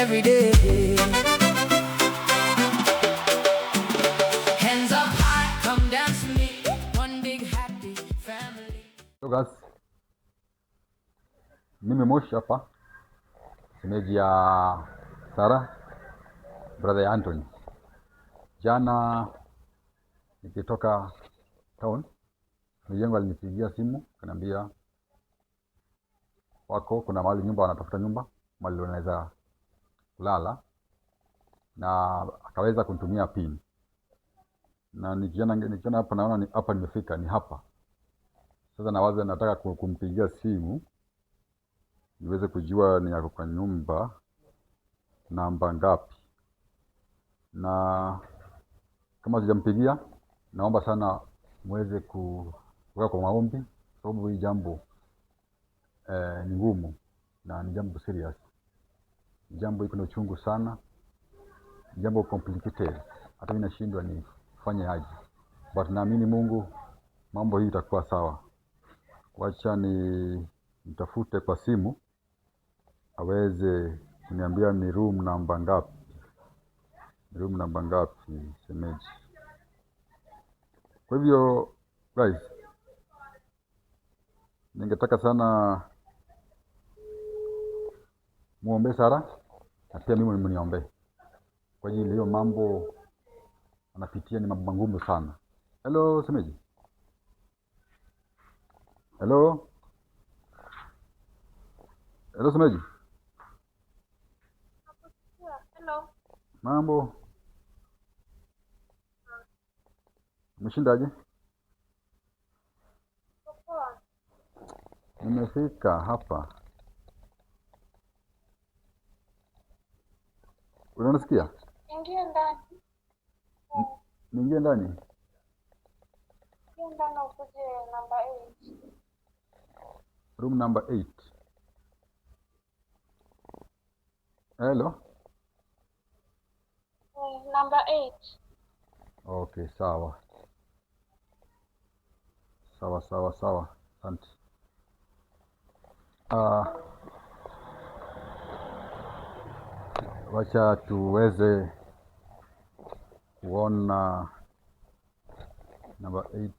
every day. Hands up high, come dance with me. One big happy family. So guys, mimi Moshi hapa, shemeji ya Sarah, brother ya Anthony. Jana nikitoka town, mjengo alinipigia simu kaniambia wako kuna mahali nyumba, wanatafuta nyumba mahali wanaweza kulala, na akaweza kunitumia pin. Na nikiona hapa, naona ni hapa nimefika, ni hapa sasa. Nawaza nataka kumpigia simu niweze kujua ni yako kwa nyumba namba ngapi, na kama sijampigia, naomba sana muweze kuweka kwa maombi, sababu hii jambo ni ngumu na ni jambo serious, jambo iko na uchungu sana, jambo complicated, hata mimi nashindwa nifanye aje, but naamini Mungu mambo hii itakuwa sawa. Wacha nitafute kwa simu aweze kuniambia ni room namba ngapi, shemeji. Kwa hivyo guys, ningetaka sana muombe Sara, na pia mimi mniombe kwa ajili hiyo mambo anapitia, ni mambo magumu sana. Hello shemeji. Hello shemeji. Hello. Mambo, umeshindaje? Poa. Nimefika hapa, unanisikia? Ingia ndani. Niingie ndani? Ingia ndani ukuje namba 8. Room number 8. Hello? Namba 8. Okay, sawa. Asante. Wacha tuweze kuona namba 8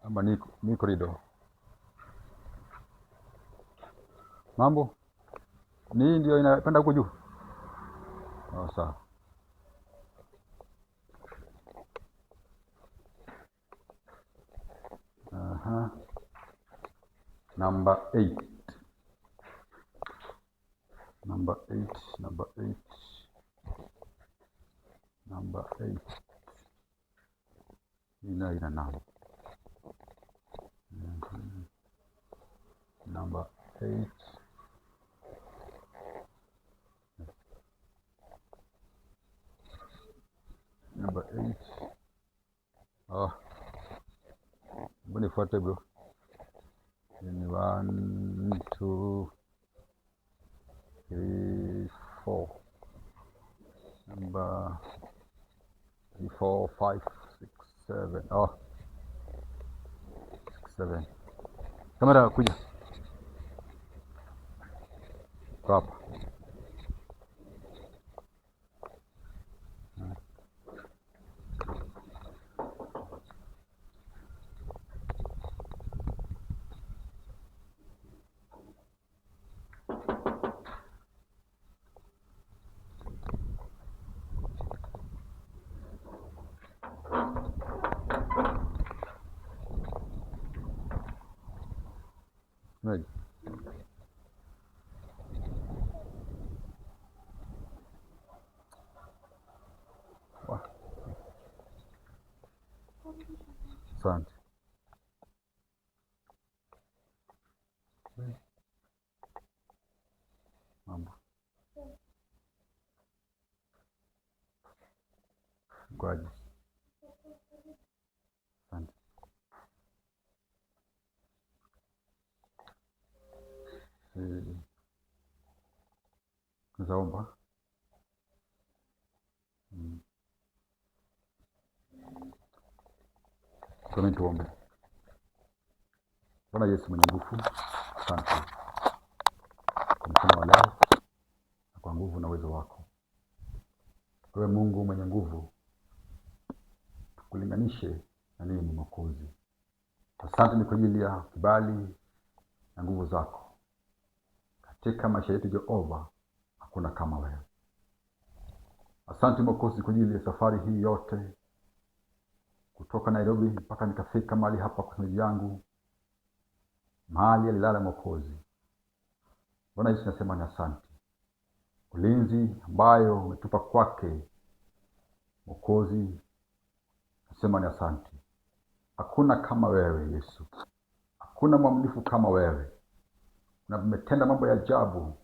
ama ni corridor. Mambo ni ndio inapenda huko juu. Sawa. Number 8. Ina namba. Number 8. Number 8. Mbona ifuate bro? Ni 1 2 3 4. Number 3 4 5 6 7. 6 7. Kamera kuja. Hapa. Right. Asante. Mambo. Kwaje? Asante. Naomba. Tuombe. Bwana Yesu mwenye nguvu, asante kwa mkono wa leo. Asante ni kwa ajili ya kibali na nguvu zako katika maisha yetu. Jehova, hakuna kama wewe. Asante Mwokozi kwa ajili ya safari hii yote kutoka Nairobi mpaka nikafika mahali hapa kwa shemeji yangu, mahali alilala Mwokozi. Bwana Yesu, nasema ni asante. Ulinzi ambayo umetupa kwake Mwokozi, nasema ni asante. Hakuna kama wewe Yesu, hakuna mwaminifu kama wewe. Na umetenda mambo ya ajabu,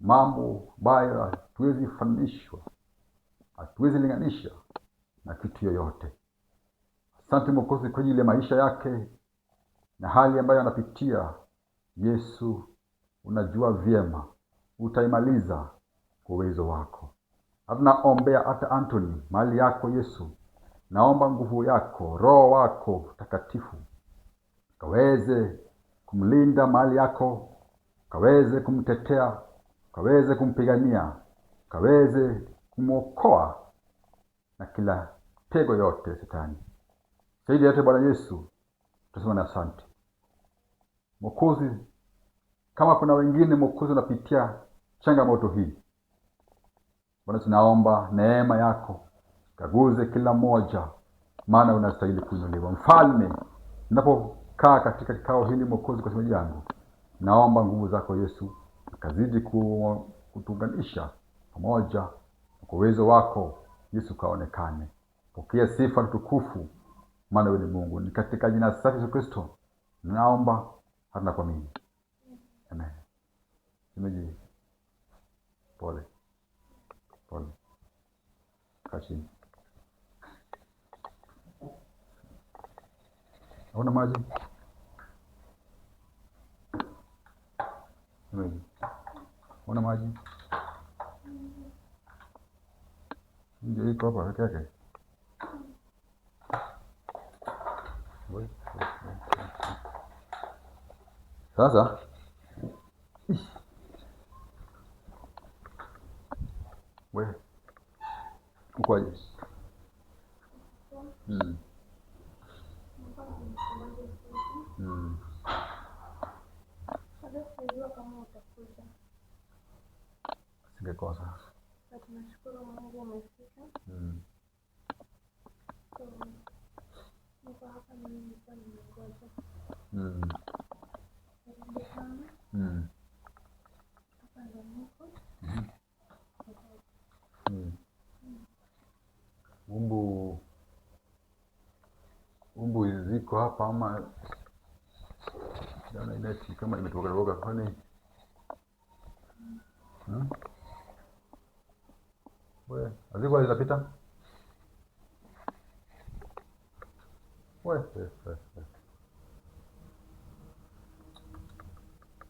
mambo ambayo hatuwezi fananishwa, hatuwezi linganisha na kitu yoyote. Asante Mwokozi kwa ajili ya maisha yake na hali ambayo anapitia. Yesu, unajua vyema, utaimaliza kwa uwezo wako. Tunaombea hata Anthony mahali yako Yesu, naomba nguvu yako, Roho wako takatifu kaweze kumlinda mahali yako, kaweze kumtetea, kaweze kumpigania, kaweze kumwokoa na kila tego yote Shetani. Zaidi yote Bwana Yesu, tunasema na asante Mwokozi. Kama kuna wengine Mwokozi unapitia changamoto hii, Bwana tunaomba neema yako kaguze kila mmoja, maana unastahili kuinuliwa. Mfalme, ninapokaa katika kikao hili Mwokozi kwa shemeji yangu, naomba nguvu zako Yesu kazidi kutuunganisha pamoja, kwa uwezo wako Yesu kaonekane. Pokea sifa na tukufu, maana wewe ni Mungu. Ni katika jina safi Yesu Kristo naomba hata na kuamini. Amen. Shemeji, pole. Pole. Kaa chini. Hauna maji? Shemeji, hauna maji? Ndio iko hapa peke yake. Sasa wewe ukoje? Singekosa. Tunashukuru Mungu umefika. Niko hapa nilikuwa nimengoja. Karibu sana. Hapa ndo niko. Umbu ziko hapa ama jana inati kama imetoka kwani? Wewe, aziko zinapita? Wewe.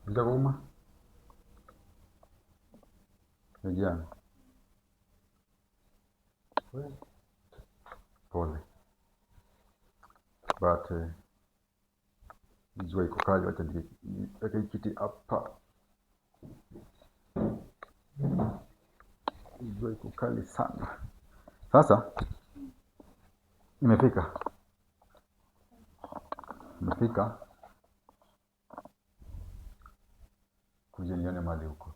Ndio kuma? Nijana. Wewe. Pole. But jua iko kali, wacha niweke kiti hapa. Jua iko kali sana. Sasa nimefika kuja nione mali huko.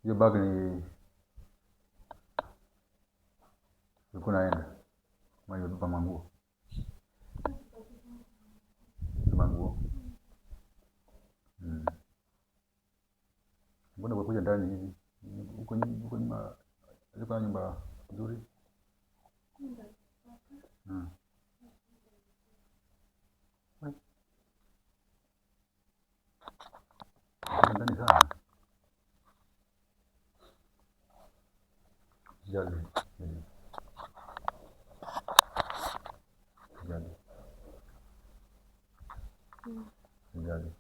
Hiyo bag ni uko naenda mali baba manguo. Mbona unakuja ndani hivi? Uko nyuma, uko nyumba nzuri? Ndani sana. Jali.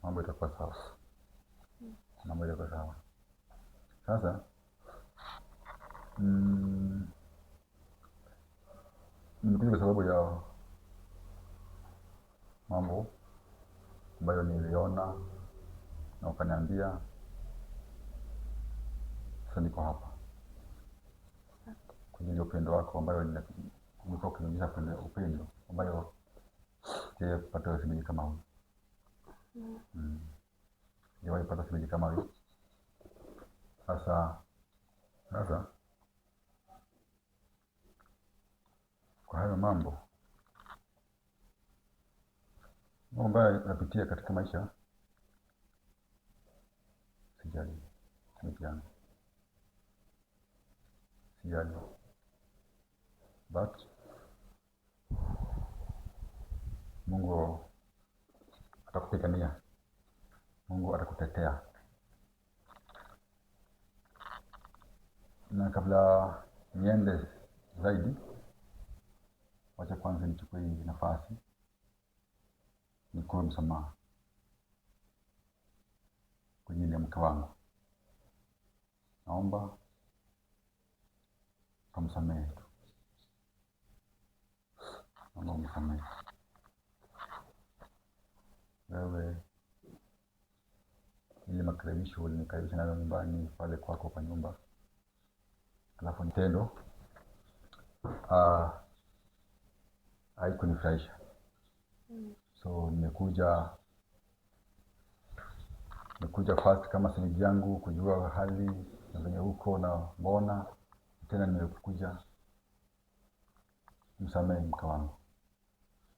Mambo itakuwa sawa. Mambo itakuwa sawa. Sasa nimekuja kwa sababu ya mambo ambayo niliona na ukaniambia. Sasa niko hapa kwa ajili ya upendo wako ambayo umekuwa ukinionyesha upendo ambayo sijawahi kupata shemeji kama huyu. Sijawahi kupata shemeji kama huyu. Sasa kwa hayo mambo ambayo napitia katika maisha, sijali shemeji yangu, sijali, but Mungu atakupigania, Mungu atakutetea. Na kabla niende zaidi, wacha kwanza nichukue hii nafasi nikuombe msamaha kwa ajili ya mke wangu. Naomba umsamehe tu, naomba umsamehe. Wewe ile makaribisho ulinikaribisha nayo nyumbani pale kwako kwa nyumba, alafu nitendo haikunifurahisha. So nimekuja first kama shemeji yangu kujua hali na venye huko na mbona tena nimekuja. Msamehe mke wangu,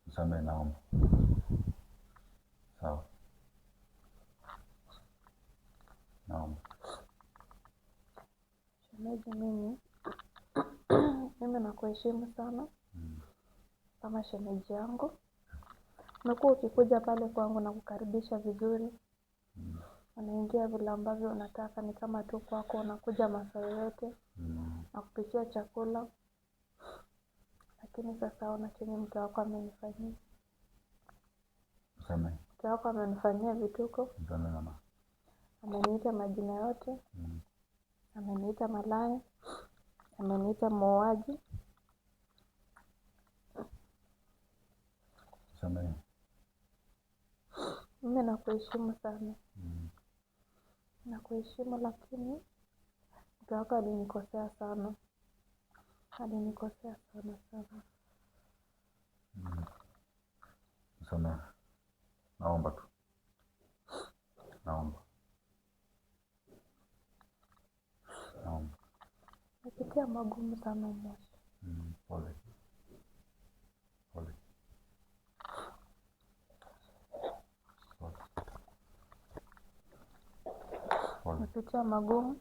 msamehe, naomba. Sawa, naomba. Shemeji, mimi nakuheshimu sana kama shemeji yangu. Umekuwa ukikuja pale kwangu na kukaribisha vizuri. Unaingia vile ambavyo unataka, ni kama tu kwako, unakuja masaa yote na kupikia chakula. Lakini sasa ona chenye mke wako amenifanyia. Msamehe. Mke wako amenifanyia vituko. Msamehe mama. Ameniita majina yote. Ameniita malaya. Ameniita muuaji. Msamehe. Mimi nakuheshimu sana. Nakuheshimu, lakini mke wako alinikosea sana. Alinikosea sana. Msamehe. Naomba tu. Naomba. Napitia magumu sana Moshi. Pole. Napitia magumu.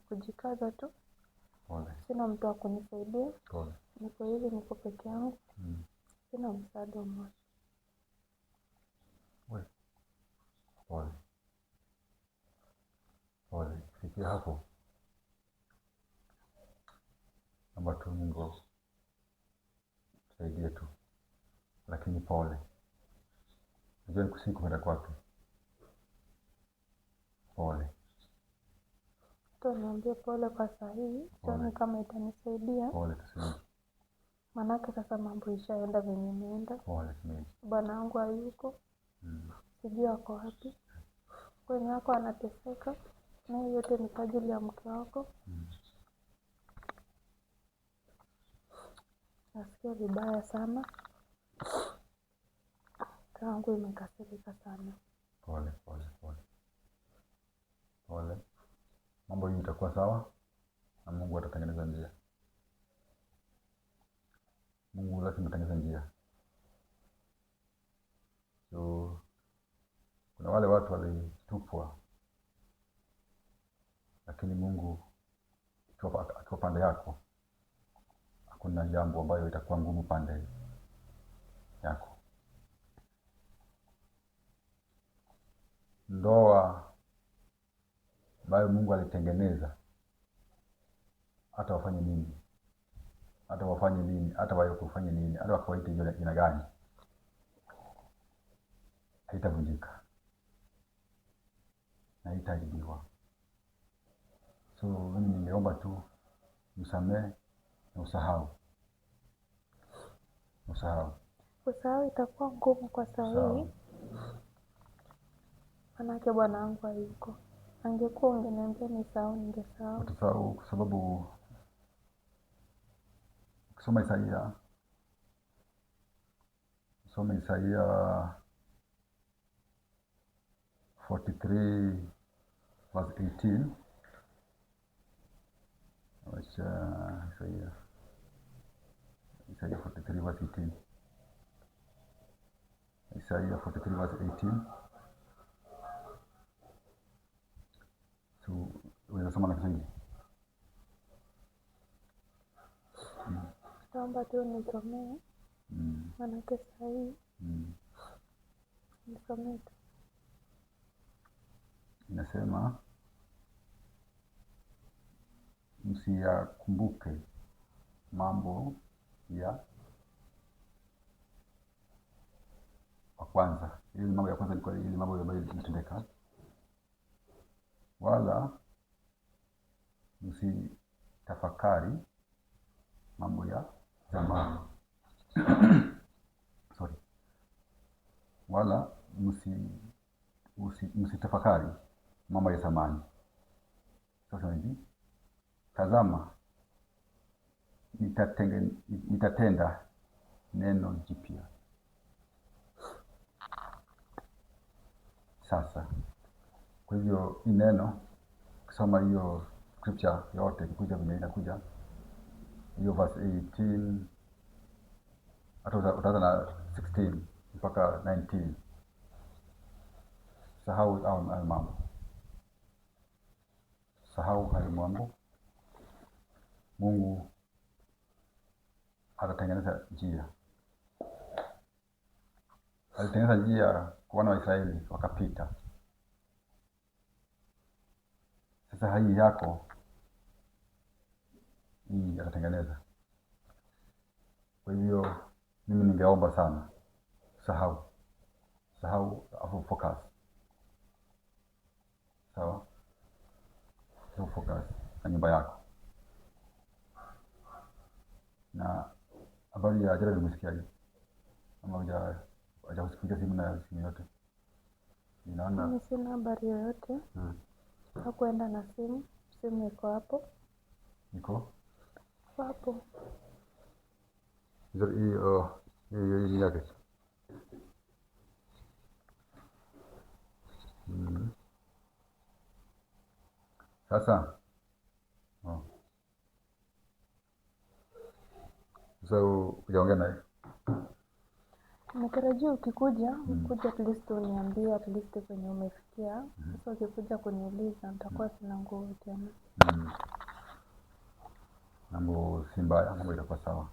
Kujikaza tu. Sina mtu wa kunisaidia. Niko hivi, niko peke yangu. Sina msaada Moshi. Pole. Fikia hapo. Naomba tu Mungu tusaidie tu. Lakini pole. Najua ni kusiku kwenda kwake. Pole. Niambie pole kwa sahihi. Sioni kama itanisaidia. Pole tusaidie. Manake sasa mambo ishaenda venye imeenda. Pole tusaidie. Bwana wangu hayuko. Sijui ako wapi. Kwenye wako anateseka. Na hiyo yote ni kwa ajili ya mke wako. Nasikia vibaya sana. Mke wangu imekasirika sana. Pole. Mambo hii itakuwa sawa na Mungu atatengeneza njia. Mungu lazima atengeneze njia. So kuna wale watu walitupwa, lakini Mungu akiwa pande yako, hakuna jambo ambayo itakuwa ngumu pande yako. Ndoa ambayo Mungu alitengeneza, hata wafanye nini, hata wakufanye nini, hata wakawaite jina gani, haitavunjika na haitaharibiwa. So mimi ningeomba tu msamehe na usahau. Usahau itakuwa ngumu kwa sahihi. Manake bwana wangu hayuko. Angekuwa ungeniambia nisahau, ningesahau. Utasahau kwa sababu ukisoma Isaia 43 verse 18. Wacha Isaia 43 verse 18. Isaia 43 verse 18. So unasoma na Kiswahili? Naomba tu nisomee. Manake sahii nisomee tu. Inasema msiyakumbuke mambo ya kwanza. Ili mambo ya kwanza ilikuwa ile mambo ambayo ilitendeka, wala msitafakari mambo ya zamani. Wala msitafakari mambo ya zamani. Sasa hivi, tazama, nitatenda neno jipya. Sasa kwa hivyo hii neno, kusoma hiyo scripture yote kuja vile inakuja hiyo verse 18 hata utaanza na 16 mpaka 19. Sahau hayo mambo. Sahau hayo mambo. Mungu atatengeneza njia. Alitengeneza njia kwa wana wa Israeli wakapita. Sasa hii yako hii atatengeneza. Kwa hivyo mimi ningeomba sana, sahau afu focus. Sawa? So focus na nyumba yako. Na habari ya Gerald umesikiaje? Ama hujakusikia simu yote? Ninaona Mimi sina habari yoyote. Hakuenda na simu. Simu iko hapo. Iko Hapo. Hii yake. Sasa hujaongea naye? Natarajia ukikuja at least uniambie at least kwenye umefikia. Sasa ukikuja kuniuliza nitakuwa sina nguvu tena. Mambo si mbaya, mambo itakuwa sawa.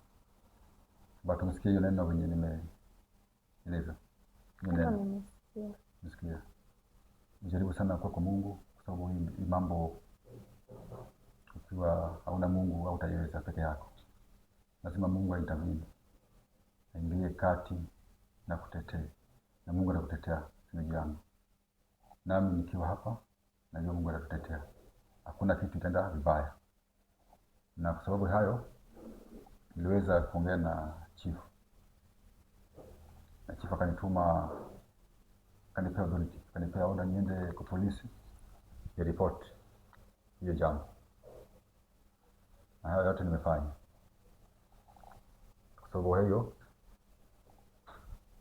But umesikia hiyo neno venye nimeeleza? Nimesikia. Jaribu sana kwa Mungu, kwa sababu hii mambo ukiwa hauna Mungu hautaiweza peke yako. Lazima Mungu aintervene. Aingilie kati na kutetea. Na Mungu atakutetea shemeji yangu. Nami nikiwa hapa najua Mungu atatutetea. Hakuna kitu itaenda vibaya. Na kwa sababu hayo niliweza kuongea na chief. Na chief akanituma, kanipea authority, kanipea order niende kwa polisi ya report hiyo jambo. Na hayo yote nimefanya. Kwa sababu hiyo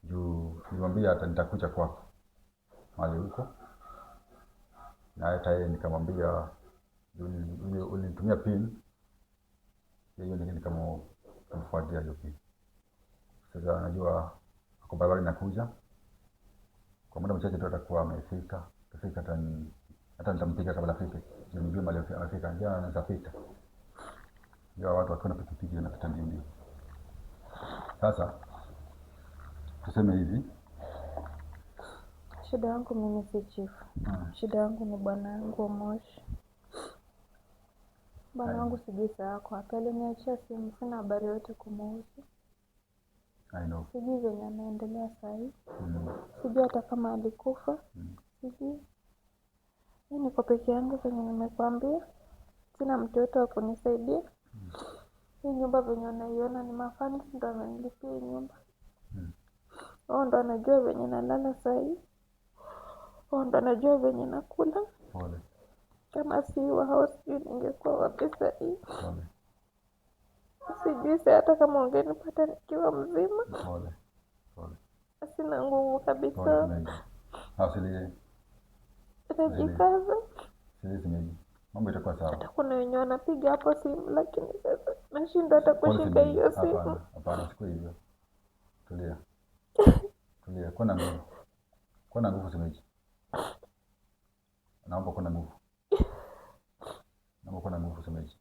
juu nilimwambia hata nitakuja kwako mahali huko. Na hata yeye nikamwambia ulinitumia pin. Hiyo ndio nikamfuatia hiyo pin. Sasa najua kwa barabara inakuja. Kwa muda mchache tu atakuwa amefika. Hata nitampiga kabla afike. Ndio nijue mahali amefika. Ndio anaweza pita. Ndio watu wakiwa na pikipiki wanapita mbio. Sasa tuseme hivi. Shida yangu mimi si chief. Shida yangu ni bwana yangu Moshi. Bwana wangu sijui saa yako wapi. Aliniachia simu, sina habari yote kumuhusu. I know. Sijui venye anaendelea saa hii. Sijui hata kama alikufa. Sijui. Mimi niko peke yangu venye nimekwambia. Sina mtu yote wa kunisaidia. Hii nyumba venye unaiona ni mafans ndo amenilipia hii nyumba. Wao ndo anajua venye nalala saa hii. Wao ndo najua venye nakula. Pole. Kama si wao sijui ningekuwa wapi sahii. Pole. Sijui hata kama ungenipata nikiwa mzima. Pole. Pole. Sina nguvu Pole kabisa. shemeji. Usilie. Najikaza. Usilie shemeji. Mambo itakuwa sawa. Hata kuna wenye wanapiga hapo simu lakini sasa nashindwa hata Pole kushika shemeji. hiyo simu. Hapana, hapana, siku hivyo. Tulia. Tulia, kuwa na nguvu. Kuwa na nguvu shemeji. Naomba kuwa na nguvu. Naomba kuwa na nguvu shemeji.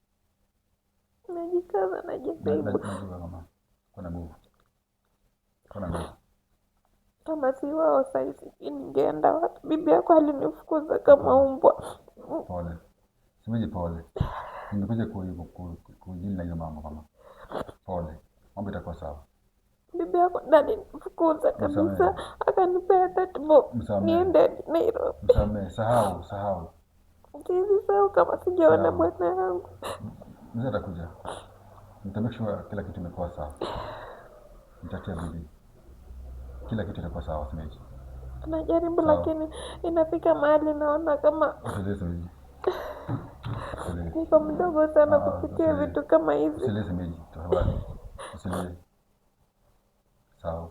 Najikaza, najaribu. Najua mama. Kuwa na nguvu. Kuwa na nguvu. Kama si wao sahii sijui ningeenda wapi. Bibi yako alinifukuza kama mbwa. Pole. Shemeji pole. Nimekuja kujili na hiyo mambo mama. Pole. Mambo itakuwa sawa. Bibi yako ndo alinifukuza kabisa. Msamehe. Akanipea 30 bob. Msamehe. Niende Nairobi. Msamehe. Sahau. Siwezi sahau kama sijaona Sawa. bwana yangu. Mzee atakuja. Nitamake sure kila kitu imekuwa sawa. Nitatia bidii. Kila kitu itakuwa sawa shemeji. Najaribu Sawa. lakini inafika mahali naona kama Usilie shemeji. Usilie. niko mdogo sana kupitia usilie. vitu kama hizi. Usilie shemeji. Tafadhali. Usilie. Sawa.